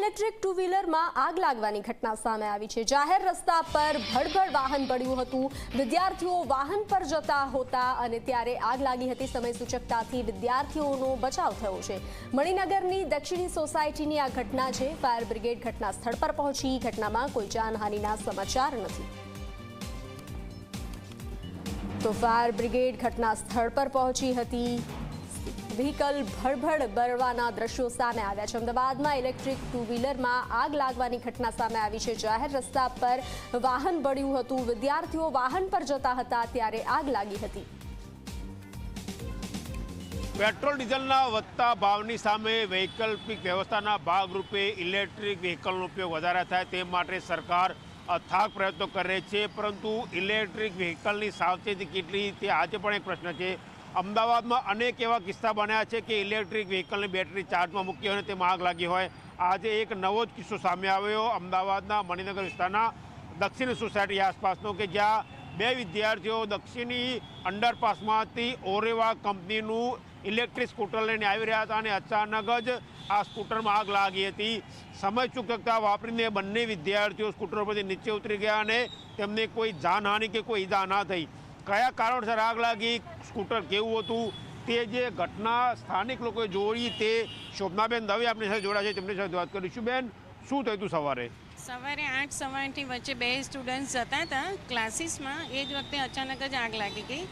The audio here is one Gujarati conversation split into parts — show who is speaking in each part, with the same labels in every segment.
Speaker 1: ઇલેક્ટ્રિક ટુ વ્હીલરમાં આગ લાગવાની ઘટના સામે આવી છે। જાહેર રસ્તા પર ભડભડ વાહન પડ્યું હતું। વિદ્યાર્થીઓ વાહન પર જતા હતા અને ત્યારે આગ લાગી હતી। સમય સૂચકતાથી વિદ્યાર્થીઓનો બચાવ થયો છે। મણિનગરની દક્ષિણી સોસાયટીની આ ઘટના છે। ફાયર બ્રિગેડ ઘટના સ્થળ પર પહોંચી। ઘટનામાં કોઈ જાનહાનિના સમાચાર નથી। તો ફાયર બ્રિગેડ ઘટના સ્થળ પર પહોંચી હતી। વ્હીકલ ભડભડ બળવાના દ્રશ્યો સામે આવ્યા છે। અમદાવાદમાં ઇલેક્ટ્રિક ટુ વ્હીલરમાં આગ લાગવાની ઘટના સામે આવી છે। જાહેર રસ્તા પર વાહન બળ્યું હતું। વિદ્યાર્થીઓ વાહન પર જતા હતા ત્યારે આગ લાગી હતી।
Speaker 2: પેટ્રોલ ડીઝલના વધતા ભાવની સામે વૈકલ્પિક વ્યવસ્થાના ભાગરૂપે ઇલેક્ટ્રિક વ્હીકલનો ઉપયોગ વધારે થાય તે માટે સરકાર અથાગ પ્રયત્નો કરે છે, પરંતુ ઇલેક્ટ્રિક વ્હીકલની સાવચેતી કેટલી તે આજે પણ એક પ્રશ્ન છે। અમદાવાદમાં અનેક એવા કિસ્સા બન્યા છે કે ઇલેક્ટ્રિક વ્હીકલની બેટરી ચાર્જમાં મૂકી હોય અને તેમાં આગ લાગી હોય। આજે એક નવો જ કિસ્સો સામે આવ્યો અમદાવાદના મણિનગર વિસ્તારના દક્ષિણ સોસાયટી આસપાસનો, કે જ્યાં બે વિદ્યાર્થીઓ દક્ષિણી અંડરપાસમાંથી ઓરેવા કંપનીનું ઇલેક્ટ્રિક સ્કૂટર લઈને આવી રહ્યા હતા અને અચાનક જ આ સ્કૂટરમાં આગ લાગી હતી। સમય ચૂકતા વાપરીને બંને વિદ્યાર્થીઓ સ્કૂટર પરથી નીચે ઉતરી ગયા અને તેમને કોઈ જાનહાનિ કે કોઈ ઈજા ના થઈ। કયા કારણસર આગ લાગી, સ્કૂટર કેવું હતું, તે જે ઘટના સ્થાનિક લોકોએ જોઈ તે શોભનાબેન દવે આપણી સાથે જોડાયા છે, તેમની સાથે વાત કરીશું। બેન, શું થયું હતું સવારે?
Speaker 3: સવારે 8:15 વચ્ચે બે સ્ટુડન્ટ્સ જતા હતા ક્લાસીસમાં। એ જ વખતે અચાનક જ આગ લાગી ગઈ।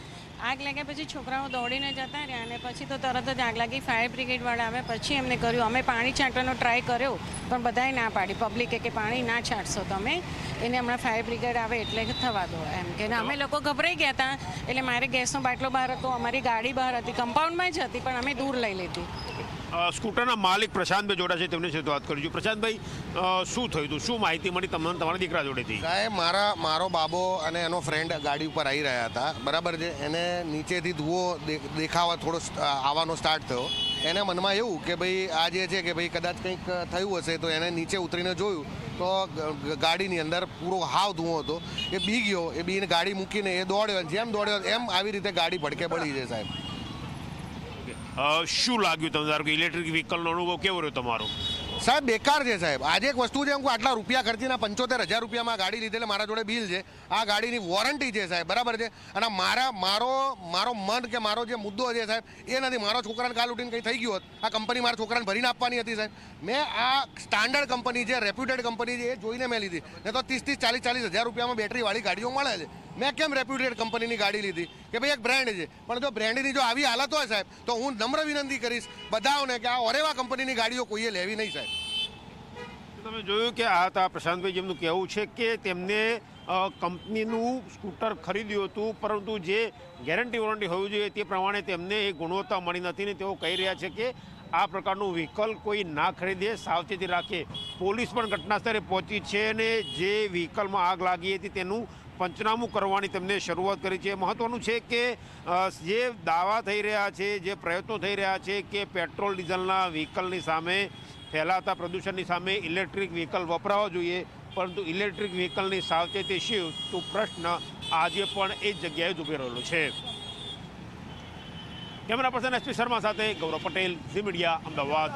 Speaker 3: આગ લાગ્યા પછી છોકરાઓ દોડીને જતા રહ્યા અને પછી તો તરત જ આગ લાગી। ફાયર બ્રિગેડવાળા આવ્યા પછી એમને કર્યું। અમે પાણી છાંટવાનો ટ્રાય કર્યો પણ બધાએ ના પાડી, પબ્લિકે કે પાણી ના છાંટશો તમે, એને હમણાં ફાયર બ્રિગેડ આવે એટલે થવા દો એમ કે। અમે લોકો ગભરાઈ ગયા હતા એટલે મારે ગેસનો બાટલો બહાર હતો, અમારી ગાડી બહાર હતી, કમ્પાઉન્ડમાં જ હતી પણ અમે દૂર લઈ લીધી।
Speaker 2: સ્કૂટરના માલિક પ્રશાંતભાઈ જોડા છે, તેમની સાથે વાત કરીશું। પ્રશાંતભાઈ, શું થયું હતું, શું માહિતી મળી તમને તમારા દીકરા જોડેથી?
Speaker 4: સાહેબ, મારો બાબો અને એનો ફ્રેન્ડ ગાડી ઉપર આવી રહ્યા હતા, બરાબર છે। એને નીચેથી ધુઓ દેખાવા થોડો આવવાનો સ્ટાર્ટ થયો। એને મનમાં એવું કે ભાઈ આ જે છે કે ભાઈ કદાચ કંઈક થયું હશે, તો એને નીચે ઉતરીને જોયું તો ગાડીની અંદર પૂરો હાવ ધુઓ હતો। એ બી ગયો, એ બીને ગાડી મૂકીને એ દોડ્યો, જેમ દોડ્યો એમ આવી રીતે ગાડી ભડકે બળી છે સાહેબ।
Speaker 2: શું લાગ્યું તમને, ધારો કે ઇલેક્ટ્રિક વ્હીકલનો અનુભવ કેવો રહ્યો તમારો?
Speaker 4: સાહેબ, બેકાર છે સાહેબ। આજે એક વસ્તુ છે, હું આટલા રૂપિયા ખર્ચીને 75,000 રૂપિયામાં ગાડી લીધેલે, મારા જોડે બિલ છે, આ ગાડીની વોરંટી છે સાહેબ, બરાબર છે। અને મારો મન કે મારો જે મુદ્દો છે સાહેબ એ નથી। મારો છોકરાને કાલ ઉઠીને કંઈ થઈ ગયું હોત, આ કંપની મારા છોકરાને ભરીને આપવાની હતી સાહેબ। મેં આ સ્ટાન્ડર્ડ કંપની છે, રેપ્યુટેડ કંપની છે, એ જોઈને મેં લીધી। નહીં તો 30-40,000 રૂપિયામાં બેટરીવાળી ગાડીઓ મળે છે। મેં કેમ રેપ્યુટેડ કંપનીની ગાડી લીધી કે ભાઈ એક બ્રાન્ડ છે, પણ જો બ્રાન્ડની જો આવી હાલત હોય સાહેબ તો હું નમ્ર વિનંતી કરીશ બધાઓને કે આ ઓરેવા કંપનીની ગાડીઓ કોઈએ લેવી નહીં સાહેબ।
Speaker 2: તમે જોયું કે આ હતા પ્રશાંતભાઈ, જેમનું કહેવું છે કે તેમને કંપનીનું સ્કૂટર ખરીદ્યું હતું, પરંતુ જે ગેરંટી વોરંટી હોવી જોઈએ તે પ્રમાણે તેમને એ ગુણવત્તા મળી નથી ને તેઓ કહી રહ્યા છે કે આ પ્રકારનું વ્હીકલ કોઈ ના ખરીદે, સાવચેતી રાખે। પોલીસ પણ ઘટના સ્થળે પહોંચી છે અને જે વ્હીકલમાં આગ લાગી હતી તેનું પંચનામું કરવાની તેમને શરૂઆત કરી છે। મહત્વનું છે કે જે દાવા થઈ રહ્યા છે, જે પ્રયત્નો થઈ રહ્યા છે કે પેટ્રોલ ડીઝલના વ્હીકલની સામે ફેલાતા પ્રદૂષણની સામે ઇલેક્ટ્રિક વ્હીકલ વપરાવા જોઈએ, પરંતુ ઇલેક્ટ્રિક વ્હીકલની સાવચેતી શું, તો પ્રશ્ન આજે પણ એ જ જગ્યાએ જ ઉભી રહેલો છે। કેમેરા પર્સન SP શર્મા સાથે ગૌરવ પટેલ, ઝી મીડિયા, અમદાવાદ।